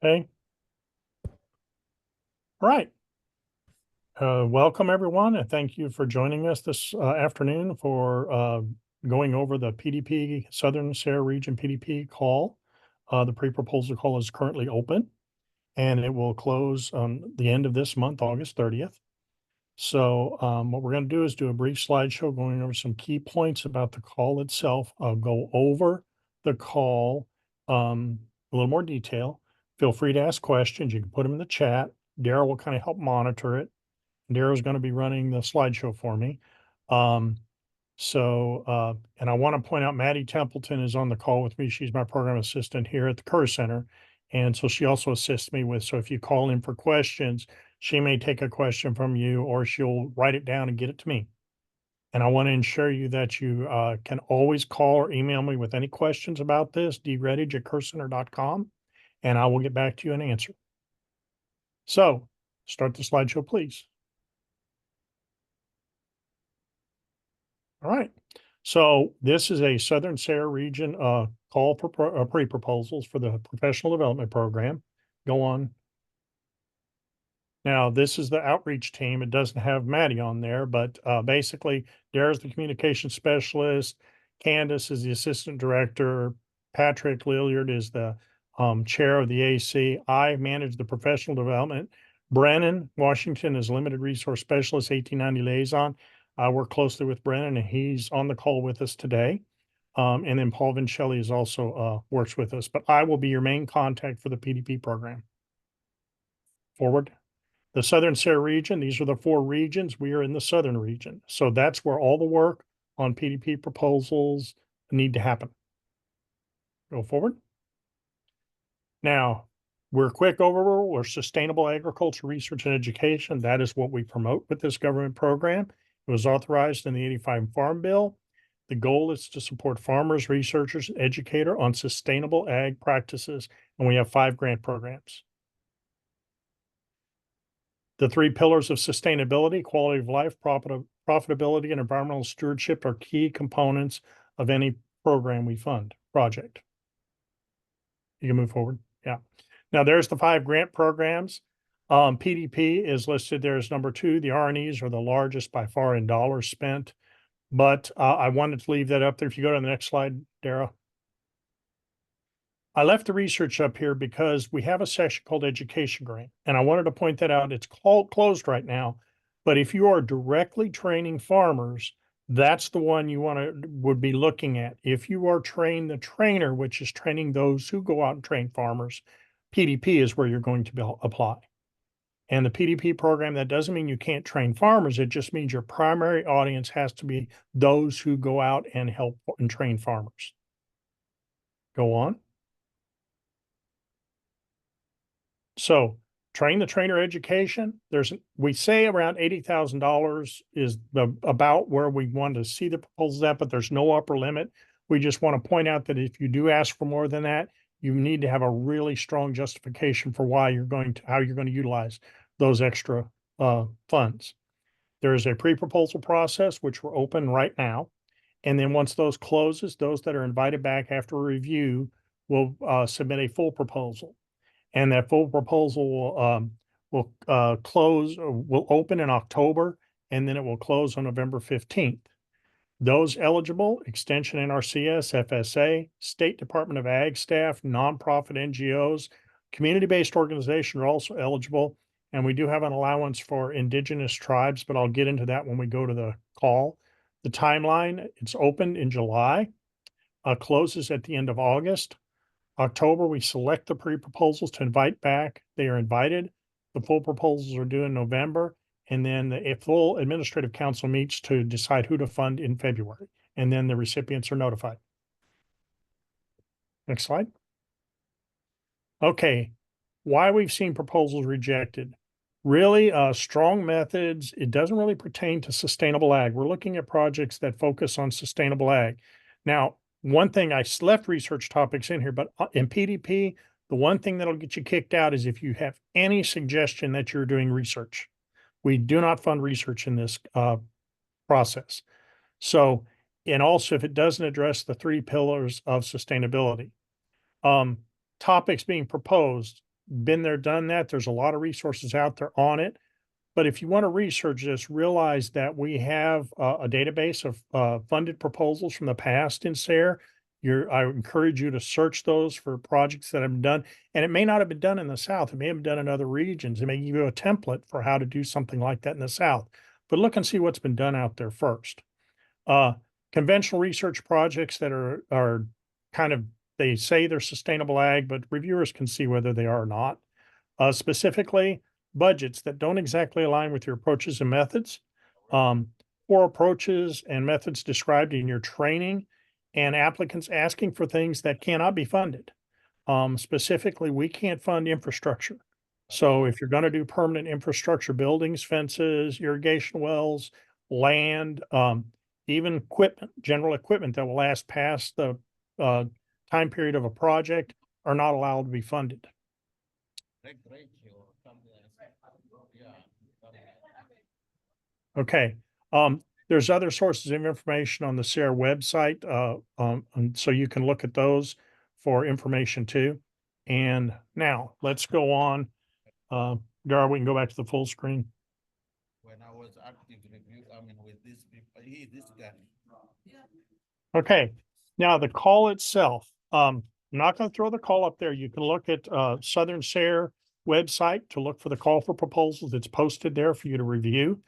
Okay. All right. Welcome, everyone, and thank you for joining us this afternoon for going over the PDP Southern SSARE Region PDP call. The pre-proposal call is currently open, and it will close on the end of this month, August 30th. So what we're going to do is do a brief slideshow going over some key points about the call itself. I'll go over the call a little more detail. Feel free to ask questions. You can put them in the chat. Daryl will kind of help monitor it. Daryl's going to be running the slideshow for me. And I want to point out Maddie Templeton is on the call with me. She's my program assistant here at the Kerr Center. And so she also assists me with, so if you call in for questions, she may take a question from you or she'll write it down and get it to me. And I want to ensure you that you can always call or email me with any questions about this, dredhage@kerrcenter.com, and I will get back to you and answer. So start the slideshow, please. All right. So this is a Southern SSARE region call for pre-proposals for the professional development program. Go on. Now, this is the outreach team. It doesn't have Maddie on there, but basically, Dara's the communication specialist. Candace is the assistant director. Patrick Lilliard is the chair of the AC. I manage the professional development. Brennan Washington is limited resource specialist, 1890 liaison. I work closely with Brennan, and he's on the call with us today. And then Paul Vincelli is also works with us, but I will be your main contact for the PDP program. Forward. The Southern SSARE region, these are the 4 regions. We are in the Southern region. So that's where all the work on PDP proposals need to happen. Go forward. Now, we're quick overall. We're sustainable agriculture research and education. That is what we promote with this government program. It was authorized in the 85 Farm Bill. The goal is to support farmers, researchers, and educators on sustainable ag practices. And we have 5 grant programs. The 3 pillars of sustainability, quality of life, profitability, and environmental stewardship are key components of any program we fund, project. You can move forward. Yeah. Now there's the 5 grant programs. PDP is listed there as number 2. The R&Es are the largest by far in dollars spent, but I wanted to leave that up there. If you go to the next slide, Dara. I left the research up here because we have a section called education grant, and I wanted to point that out. It's closed right now, but if you are directly training farmers, that's the one you would be looking at. If you are the trainer, which is training those who go out and train farmers, PDP is where you're going to apply. And the PDP program, that doesn't mean you can't train farmers. It just means your primary audience has to be those who go out and help and train farmers. Go on. So train the trainer education, we say around $80,000 is about where we want to see the proposals at, but there's no upper limit. We just want to point out that if you do ask for more than that, you need to have a really strong justification for how you're going to utilize those extra funds. There is a pre-proposal process, which we're open right now. And then once those closes, those that are invited back after review will submit a full proposal. And that full proposal will open in October, and then it will close on November 15th. Those eligible, Extension NRCS, FSA, State Department of Ag staff, nonprofit NGOs, community-based organizations are also eligible. And we do have an allowance for indigenous tribes, but I'll get into that when we go to the call. The timeline, it's opened in July, closes at the end of August. October, we select the pre-proposals to invite back. They are invited. The full proposals are due in November. And then the full administrative council meets to decide who to fund in February. And then the recipients are notified. Next slide. Okay, why we've seen proposals rejected. Really strong methods. It doesn't really pertain to sustainable ag. We're looking at projects that focus on sustainable ag. Now, one thing, I left research topics in here, but in PDP, the one thing that'll get you kicked out is if you have any suggestion that you're doing research. We do not fund research in this process. So, and also if it doesn't address the 3 pillars of sustainability. Topics being proposed, been there, done that. There's a lot of resources out there on it. But if you want to research this, realize that we have a database of funded proposals from the past in SSARE. I encourage you to search those for projects that have been done. And it may not have been done in the South. It may have been done in other regions. It may give you a template for how to do something like that in the South. But look and see what's been done out there first. Conventional research projects that are kind of, they say they're sustainable ag, but reviewers can see whether they are or not. Specifically, budgets that don't exactly align with your approaches and methods, poor approaches and methods described in your training, and applicants asking for things that cannot be funded. Specifically, we can't fund infrastructure. So if you're going to do permanent infrastructure, buildings, fences, irrigation wells, land, even equipment, general equipment that will last past the time period of a project are not allowed to be funded. Okay. There's other sources of information on the SSARE website, and so you can look at those for information too. And now let's go on. Dara, we can go back to the full screen. When I was active review, with this people, this guy. Okay. Now the call itself, I'm not going to throw the call up there. You can look at Southern SSARE website to look for the call for proposals. It's posted there for you to review.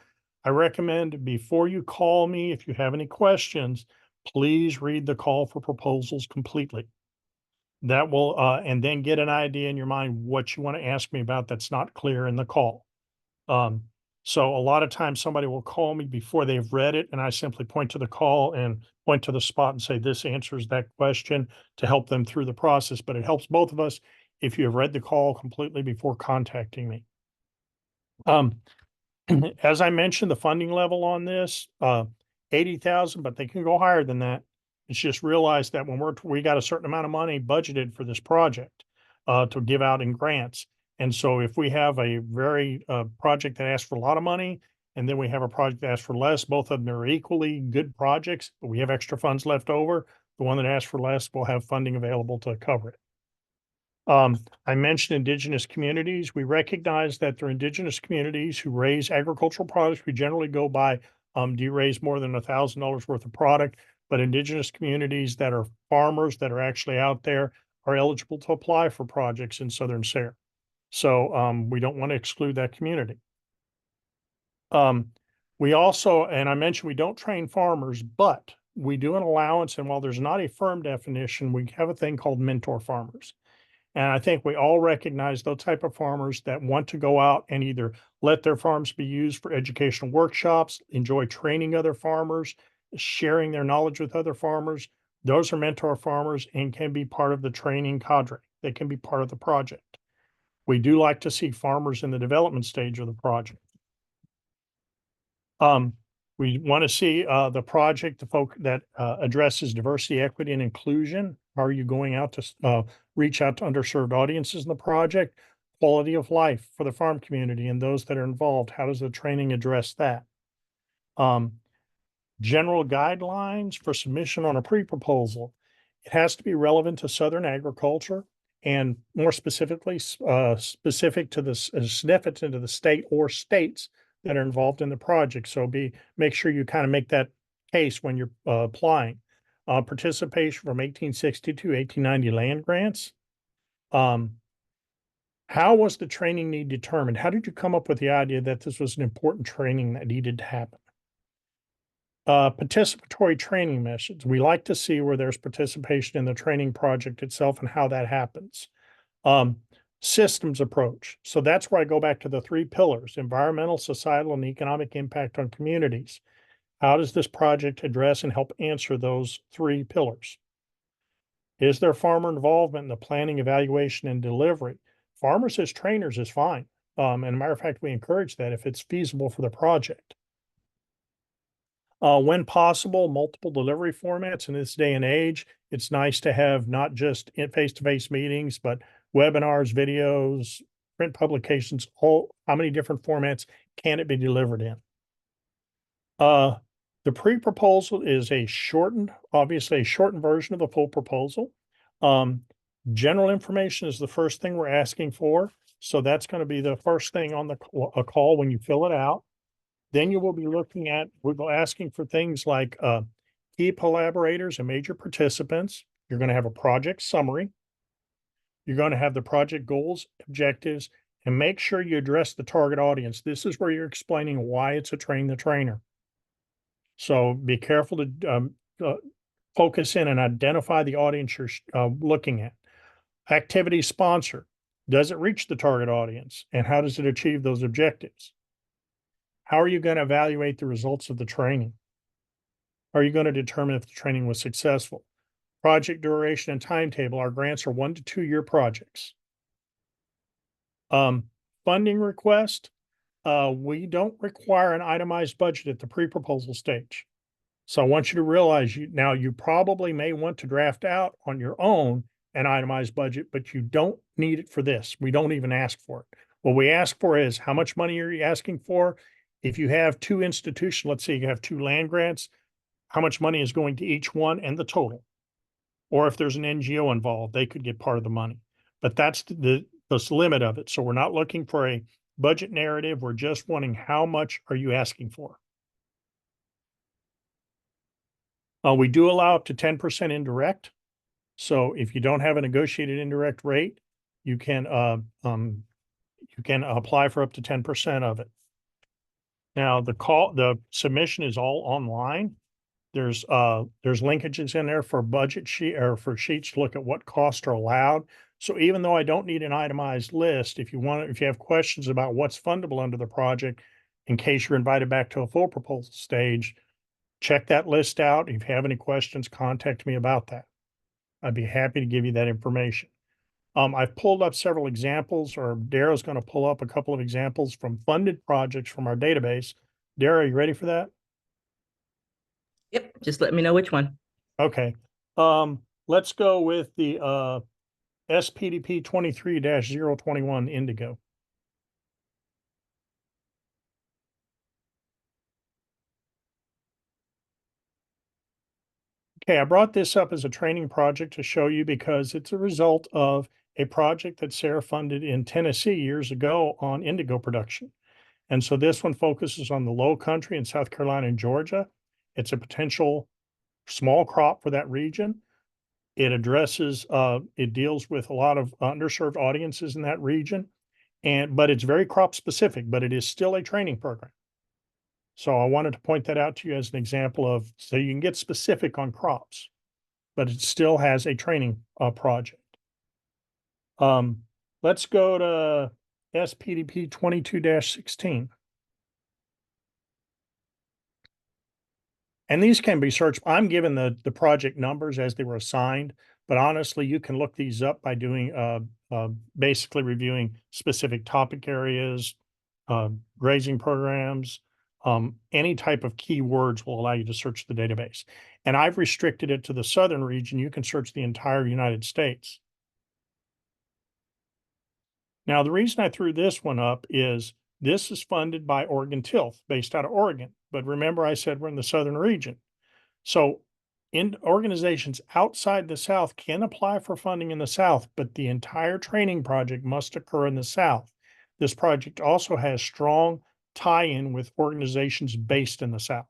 I recommend before you call me, if you have any questions, please read the call for proposals completely. That will, and then get an idea in your mind what you want to ask me about that's not clear in the call. So a lot of times somebody will call me before they've read it, and I simply point to the call and point to the spot and say, this answers that question to help them through the process. But it helps both of us if you have read the call completely before contacting me. As I mentioned, the funding level on this, 80,000, but they can go higher than that. It's just realize that when we got a certain amount of money budgeted for this project to give out in grants. And so if we have a very project that asks for a lot of money, and then we have a project that asks for less, both of them are equally good projects, but we have extra funds left over. The one that asks for less will have funding available to cover it. I mentioned indigenous communities. We recognize that they're indigenous communities who raise agricultural products. We generally go by, do you raise more than $1,000 worth of product? But indigenous communities that are farmers that are actually out there are eligible to apply for projects in Southern SSARE. So we don't want to exclude that community. We also, and I mentioned we don't train farmers, but we do an allowance. And while there's not a firm definition, we have a thing called mentor farmers. And I think we all recognize those type of farmers that want to go out and either let their farms be used for educational workshops, enjoy training other farmers, sharing their knowledge with other farmers. Those are mentor farmers and can be part of the training cadre. They can be part of the project. We do like to see farmers in the development stage of the project. We want to see the project that addresses diversity, equity, and inclusion. How are you going out to reach out to underserved audiences in the project? Quality of life for the farm community and those that are involved. How does the training address that? General guidelines for submission on a pre-proposal. It has to be relevant to Southern agriculture and more specifically, specific to the significant to the state or states that are involved in the project. So make sure you kind of make that case when you're applying. Participation from 1860 to 1890 land grants. How was the training need determined? How did you come up with the idea that this was an important training that needed to happen? Participatory training methods. We like to see where there's participation in the training project itself and how that happens. Systems approach. So that's where I go back to the 3 pillars: environmental, societal, and economic impact on communities. How does this project address and help answer those 3 pillars? Is there farmer involvement in the planning, evaluation, and delivery? Farmers as trainers is fine. And as a matter of fact, we encourage that if it's feasible for the project. When possible, multiple delivery formats. In this day and age, it's nice to have not just face-to-face meetings, but webinars, videos, print publications. How many different formats can it be delivered in? The pre-proposal is obviously a shortened version of the full proposal. General information is the first thing we're asking for. So that's going to be the first thing on the call when you fill it out. Then you will be looking at, we're asking for things like key collaborators and major participants. You're going to have a project summary. You're going to have the project goals, objectives, and make sure you address the target audience. This is where you're explaining why it's a train the trainer. So be careful to focus in and identify the audience you're looking at. Activity sponsor. Does it reach the target audience? And how does it achieve those objectives? How are you going to evaluate the results of the training? Are you going to determine if the training was successful? Project duration and timetable. Our grants are 1 to 2 year projects. Funding request. We don't require an itemized budget at the pre-proposal stage. So I want you to realize you probably may want to draft out on your own an itemized budget, but you don't need it for this. We don't even ask for it. What we ask for is how much money are you asking for? If you have 2 institutions, let's say you have 2 land grants, how much money is going to each one and the total? Or if there's an NGO involved, they could get part of the money. But that's the limit of it. So we're not looking for a budget narrative. We're just wanting how much are you asking for? We do allow up to 10% indirect. So if you don't have a negotiated indirect rate, you can apply for up to 10% of it. Now the submission is all online. There's linkages in there for budget sheet or for sheets to look at what costs are allowed. So even though I don't need an itemized list, if you have questions about what's fundable under the project, in case you're invited back to a full proposal stage, check that list out. If you have any questions, contact me about that. I'd be happy to give you that information. I've pulled up several examples, or Dara's going to pull up a couple of examples from funded projects from our database. Dara, are you ready for that? Yep, just let me know which one. Okay. Let's go with the SPDP 23-021 Indigo. Okay, I brought this up as a training project to show you because it's a result of a project that SSARE funded in Tennessee years ago on indigo production. And so this one focuses on the low country in South Carolina and Georgia. It's a potential small crop for that region. It addresses, it deals with a lot of underserved audiences in that region, but it's very crop specific, but it is still a training program. So I wanted to point that out to you as an example of, so you can get specific on crops, but it still has a training project. Let's go to SPDP 22-16. And these can be searched. I'm given the project numbers as they were assigned, but honestly, you can look these up by doing basically reviewing specific topic areas, grazing programs, any type of keywords will allow you to search the database. And I've restricted it to the southern region. You can search the entire United States. Now, the reason I threw this one up is this is funded by Oregon Tilth, based out of Oregon. But remember, I said we're in the southern region. So organizations outside the South can apply for funding in the South, but the entire training project must occur in the South. This project also has strong tie-in with organizations based in the South.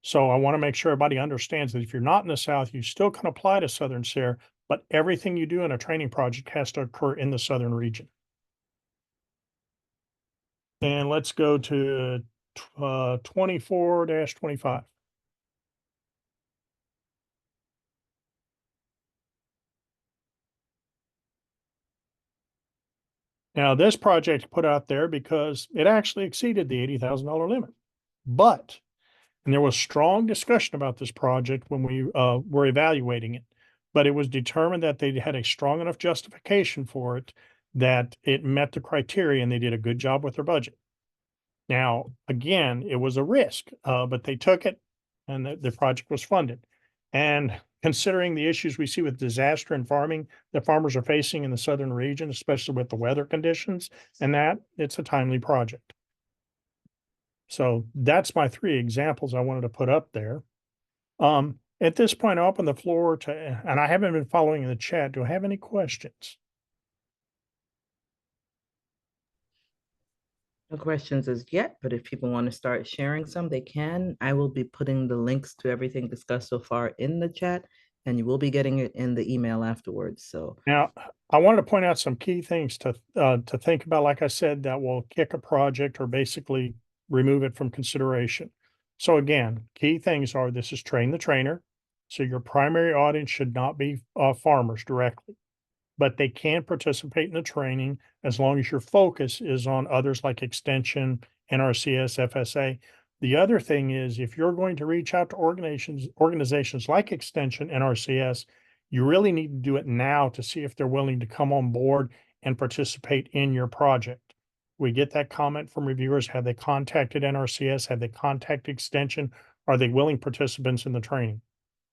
So I want to make sure everybody understands that if you're not in the South, you still can apply to Southern SSARE, but everything you do in a training project has to occur in the southern region. And let's go to 24-25. Now, this project put out there because it actually exceeded the $80,000 limit. But, and there was strong discussion about this project when we were evaluating it, but it was determined that they had a strong enough justification for it that it met the criteria and they did a good job with their budget. Now, again, it was a risk, but they took it and the project was funded. And considering the issues we see with disaster and farming that farmers are facing in the southern region, especially with the weather conditions and that, it's a timely project. So that's my 3 examples I wanted to put up there. At this point, I'll open the floor to, and I haven't been following the chat. Do I have any questions? No questions as yet, but if people want to start sharing some, they can. I will be putting the links to everything discussed so far in the chat, and you will be getting it in the email afterwards. So Now, I wanted to point out some key things to think about. Like I said, that will kick a project or basically remove it from consideration. So again, key things are this is train the trainer. So your primary audience should not be farmers directly, but they can participate in the training as long as your focus is on others like Extension, NRCS, FSA. The other thing is if you're going to reach out to organizations like Extension, NRCS, you really need to do it now to see if they're willing to come on board and participate in your project. We get that comment from reviewers. Have they contacted NRCS? Have they contacted Extension? Are they willing participants in the training?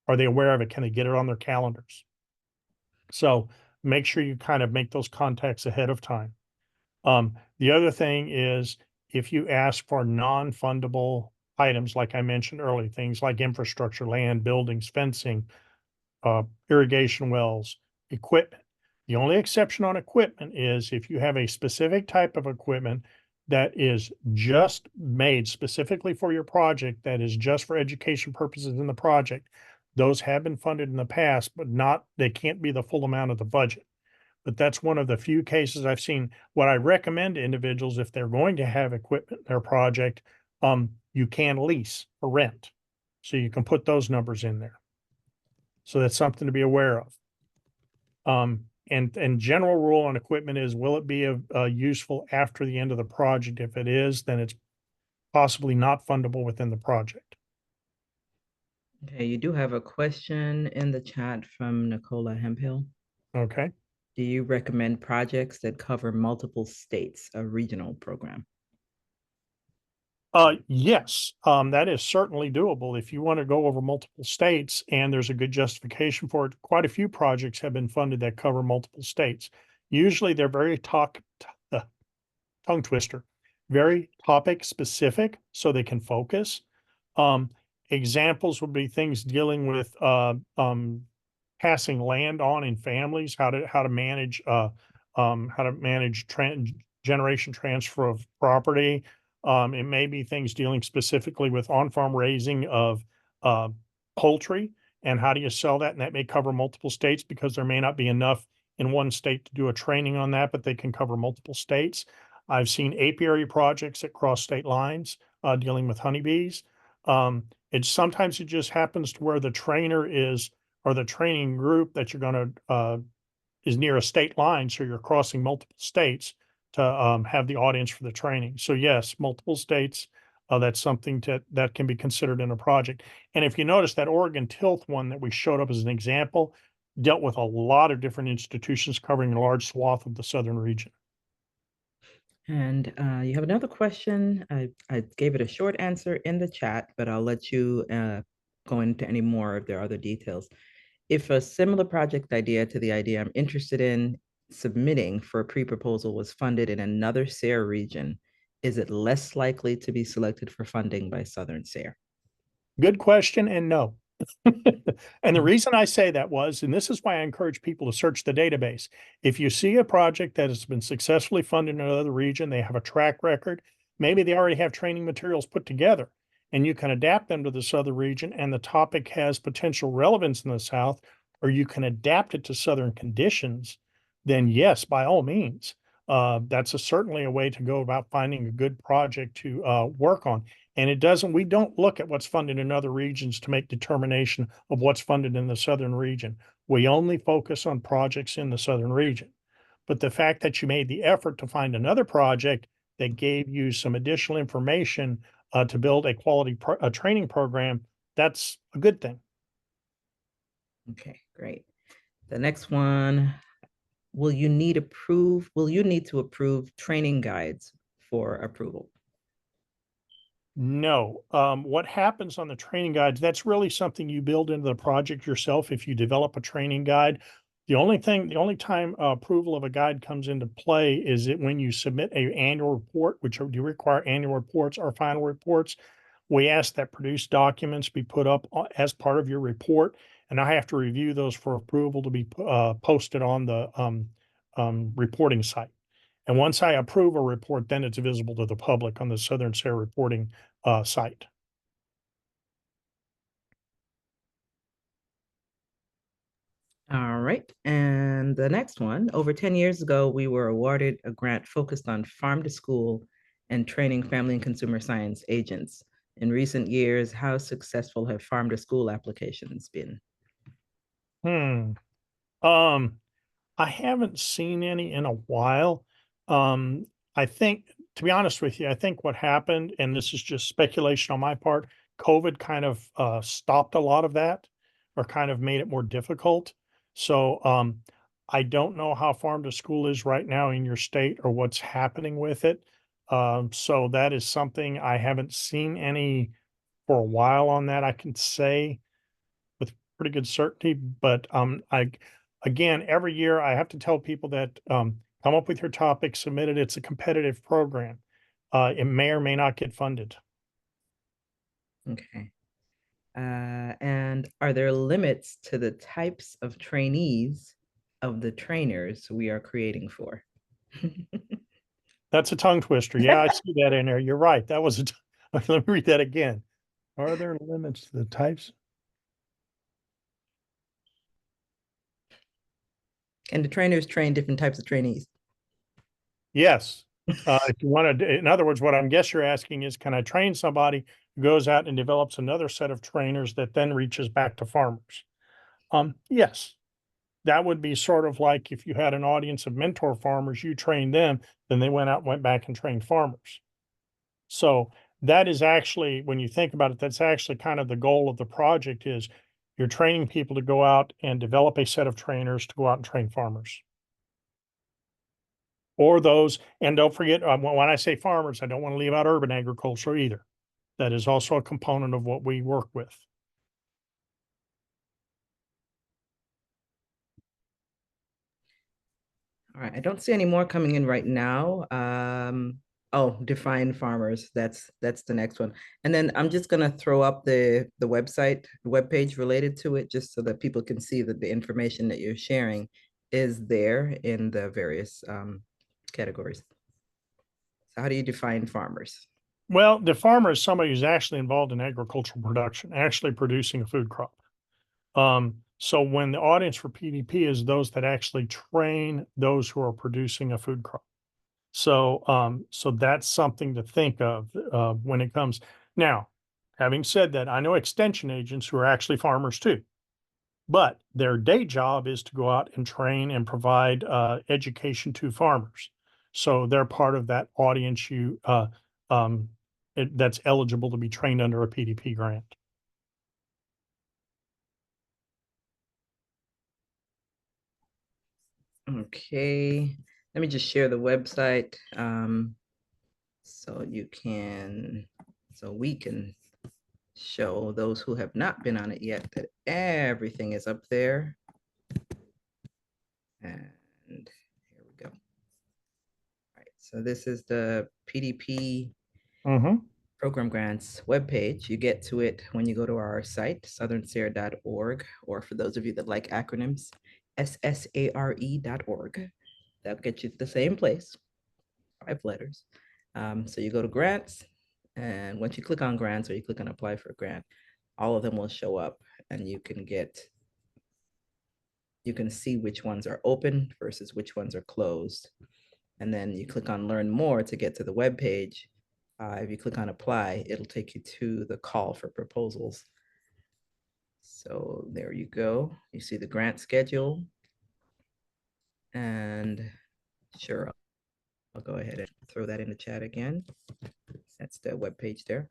Are they aware of it? Can they get it on their calendars? So make sure you kind of make those contacts ahead of time. The other thing is if you ask for non-fundable items, like I mentioned earlier, things like infrastructure, land, buildings, fencing, irrigation wells, equipment. The only exception on equipment is if you have a specific type of equipment that is just made specifically for your project, that is just for education purposes in the project. Those have been funded in the past, but they can't be the full amount of the budget. But that's one of the few cases I've seen. What I recommend to individuals, if they're going to have equipment in their project, you can lease or rent. So you can put those numbers in there. So that's something to be aware of. And general rule on equipment is, will it be useful after the end of the project? If it is, then it's possibly not fundable within the project. okay, you do have a question in the chat from Nicola Hemphill. Okay. Do you recommend projects that cover multiple states, a regional program? Yes, that is certainly doable. If you want to go over multiple states and there's a good justification for it, quite a few projects have been funded that cover multiple states. Usually they're very tongue twister, very topic specific, so they can focus. Examples would be things dealing with passing land on in families, how to manage generation transfer of property. It may be things dealing specifically with on-farm raising of poultry and how do you sell that? And that may cover multiple states because there may not be enough in one state to do a training on that, but they can cover multiple states. I've seen apiary projects that cross state lines dealing with honeybees. Sometimes it just happens to where the trainer is or the training group that you're going to is near a state line, so you're crossing multiple states to have the audience for the training. So yes, multiple states, that's something that can be considered in a project. And if you notice that Oregon Tilth one that we showed up as an example dealt with a lot of different institutions covering a large swath of the southern region. And you have another question. I gave it a short answer in the chat, but I'll let you go into any more if there are other details. If a similar project idea to the idea I'm interested in submitting for a pre-proposal was funded in another SARE region, is it less likely to be selected for funding by Southern SARE? Good question, and no. And the reason I say that was, and this is why I encourage people to search the database. If you see a project that has been successfully funded in another region, they have a track record, maybe they already have training materials put together, and you can adapt them to this other region, and the topic has potential relevance in the South, or you can adapt it to Southern conditions, then yes, by all means. That's certainly a way to go about finding a good project to work on. And we don't look at what's funded in other regions to make determination of what's funded in the southern region. We only focus on projects in the southern region. But the fact that you made the effort to find another project that gave you some additional information to build a quality training program, that's a good thing. Okay, great. The next one, will you need to approve training guides for approval? No. What happens on the training guides, that's really something you build into the project yourself if you develop a training guide. The only time approval of a guide comes into play is when you submit an annual report, which do require annual reports or final reports. we ask that produced documents be put up as part of your report, and I have to review those for approval to be posted on the reporting site. And once I approve a report, then it's visible to the public on the Southern SSARE reporting site. All right, and the next one, over 10 years ago, we were awarded a grant focused on farm to school and training family and consumer science agents. In recent years, how successful have farm to school applications been? I haven't seen any in a while. I think, to be honest with you, I think what happened, and this is just speculation on my part, COVID kind of stopped a lot of that or kind of made it more difficult. So I don't know how farm to school is right now in your state or what's happening with it. So that is something I haven't seen any for a while on that. I can say with pretty good certainty, but again, every year I have to tell people that come up with your topic, submit it. It's a competitive program. It may or may not get funded. Okay. And are there limits to the types of trainees of the trainers we are creating for? That's a tongue twister. Yeah, I see that in there. You're right. That was let me read that again. Are there limits to the types? Can the trainers train different types of trainees? Yes. If you want to, in other words, what I guess you're asking is, can I train somebody who goes out and develops another set of trainers that then reaches back to farmers? Yes. That would be sort of like if you had an audience of mentor farmers, you trained them, then they went back and trained farmers. So that is actually, when you think about it, that's actually kind of the goal of the project is you're training people to go out and develop a set of trainers to go out and train farmers. Or those, and don't forget, when I say farmers, I don't want to leave out urban agriculture either. That is also a component of what we work with. All right, I don't see any more coming in right now. Oh, define farmers. That's the next one. And then I'm just gonna throw up the website, the webpage related to it, just so that people can see that the information that you're sharing is there in the various categories. So how do you define farmers? Well, the farmer is somebody who's actually involved in agricultural production, actually producing a food crop. So when the audience for PDP is those that actually train those who are producing a food crop. So that's something to think of when it comes. Now, having said that, I know extension agents who are actually farmers too, but their day job is to go out and train and provide education to farmers. So they're part of that audience that's eligible to be trained under a PDP grant. Okay, let me just share the website so you can, so we can show those who have not been on it yet that everything is up there. And here we go. All right, so this is the PDP program grants webpage. You get to it when you go to our site, southernsare.org, or for those of you that like acronyms, SSARE.org. That'll get you to the same place, 5 letters. So you go to grants, and once you click on grants or you click on apply for a grant, all of them will show up and you can see which ones are open versus which ones are closed. And then you click on learn more to get to the web page. If you click on apply, it'll take you to the call for proposals. So there you go. You see the grant schedule. And sure, I'll go ahead and throw that in the chat again. That's the web page there.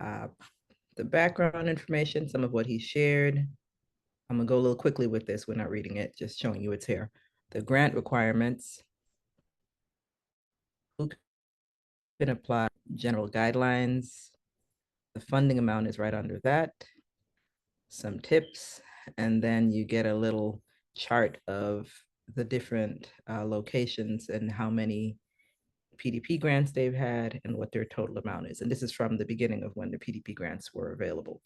The background information, some of what he shared. I'm gonna go a little quickly with this. We're not reading it, just showing you it's here. The grant requirements. Who can apply? General guidelines. The funding amount is right under that. Some tips, and then you get a little chart of the different locations and how many PDP grants they've had and what their total amount is. And this is from the beginning of when the PDP grants were available.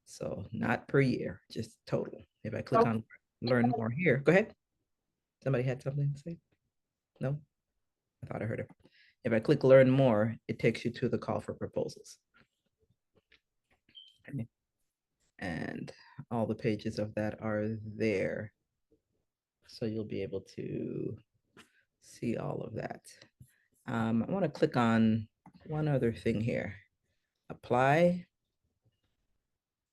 So not per year, just total. If I click on learn more here, go ahead. Somebody had something to say? No? I thought I heard it. If I click learn more, it takes you to the call for proposals. Okay. And all the pages of that are there. So you'll be able to see all of that. I want to click on one other thing here. Apply.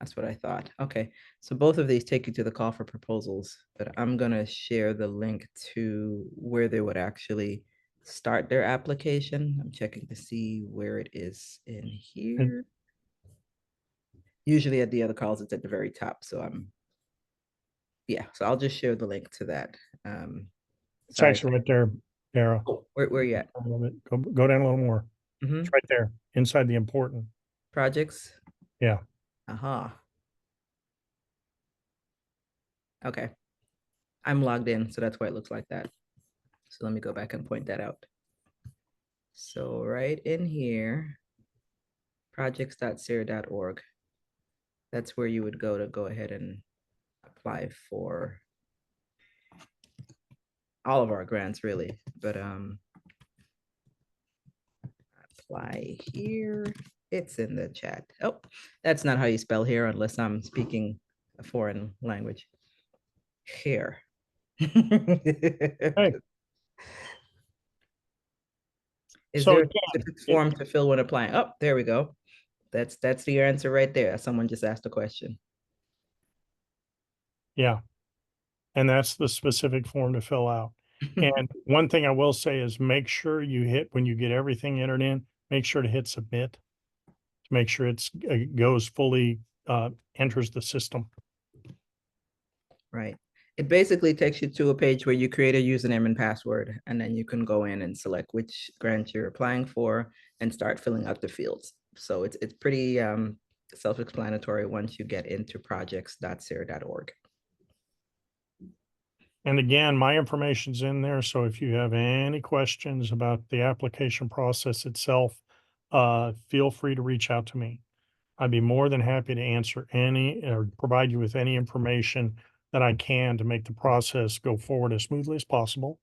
That's what I thought. Okay, so both of these take you to the call for proposals, but I'm gonna share the link to where they would actually start their application. I'm checking to see where it is in here. Usually at the other calls, it's at the very top. So yeah, so I'll just share the link to that. It's actually right there, Dara. Oh, where you at? A little bit. Go down a little more. It's right there, inside the important. Projects? Yeah. Okay. I'm logged in, so that's why it looks like that. So let me go back and point that out. So right in here, projects.sare.org. That's where you would go to go ahead and apply for all of our grants, really. But apply here. It's in the chat. Oh, that's not how you spell here unless I'm speaking a foreign language. Here. Hey. Is So there a again, specific form to fill when applying? Oh, there we go. That's the answer right there. Someone just asked a question. Yeah. And that's the specific form to fill out. And one thing I will say is make sure you hit, when you get everything entered in, make sure to hit submit to make sure it goes fully, enters the system. Right. It basically takes you to a page where you create a username and password, and then you can go in and select which grant you're applying for and start filling out the fields. So it's pretty self-explanatory once you get into projects.sare.org. And again, my information's in there. So if you have any questions about the application process itself, feel free to reach out to me. I'd be more than happy to answer any or provide you with any information that I can to make the process go forward as smoothly as possible.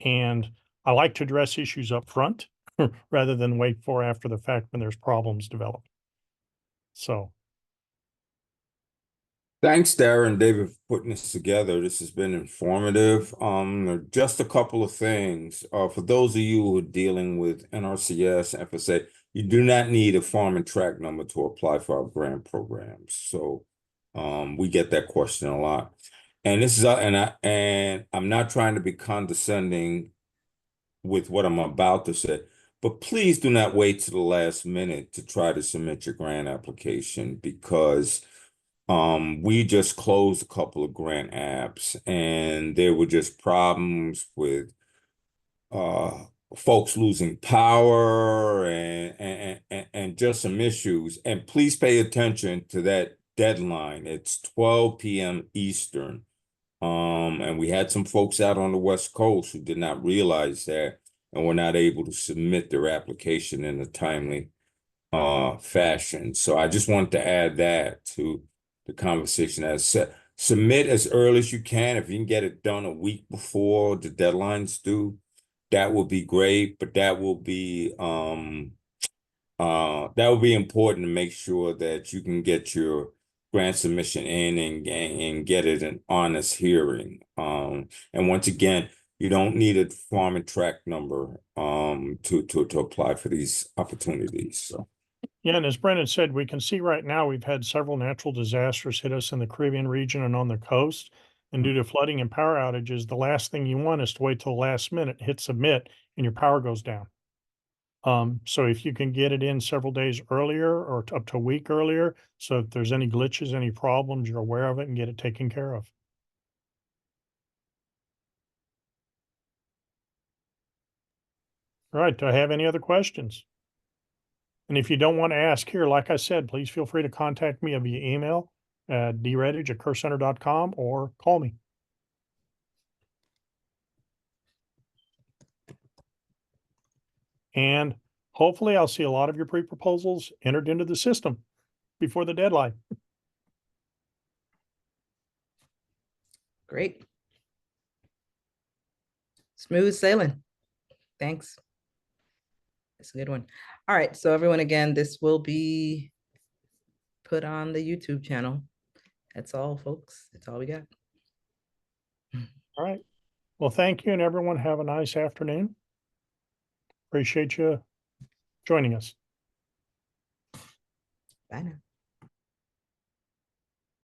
And I like to address issues up front rather than wait for after the fact when there's problems develop. So. Thanks, Dara and David, for putting this together. This has been informative. Just a couple of things. For those of you who are dealing with NRCS, FSA, you do not need a farm and track number to apply for our grant programs. So we get that question a lot. And this is and I'm not trying to be condescending with what I'm about to say, but please do not wait to the last minute to try to submit your grant application, because we just closed a couple of grant apps and there were just problems with folks losing power and just some issues. And please pay attention to that deadline. It's 12 p.m. Eastern. And we had some folks out on the West Coast who did not realize that and were not able to submit their application in a timely fashion. So I just want to add that to the conversation. As said, submit as early as you can. If you can get it done a week before the deadline's due, that would be great. But that will be important to make sure that you can get your grant submission in and get it an honest hearing. And once again, you don't need a farm and track number to apply for these opportunities. So. Yeah, and as Brennan said, we can see right now we've had several natural disasters hit us in the Caribbean region and on the coast. And due to flooding and power outages, the last thing you want is to wait till the last minute, hit submit, and your power goes down. So if you can get it in several days earlier or up to a week earlier, so if there's any glitches, any problems, you're aware of it and get it taken care of. All right, do I have any other questions? And if you don't want to ask here, like I said, please feel free to contact me via email at dredhage@kerrcenter.com or call me. And hopefully I'll see a lot of your pre-proposals entered into the system before the deadline. Great. Smooth sailing. Thanks. That's a good one. All right, so everyone, again, this will be put on the YouTube channel. That's all, folks. That's all we got. All right. Well, thank you, and everyone have a nice afternoon. Appreciate you joining us. Bye now.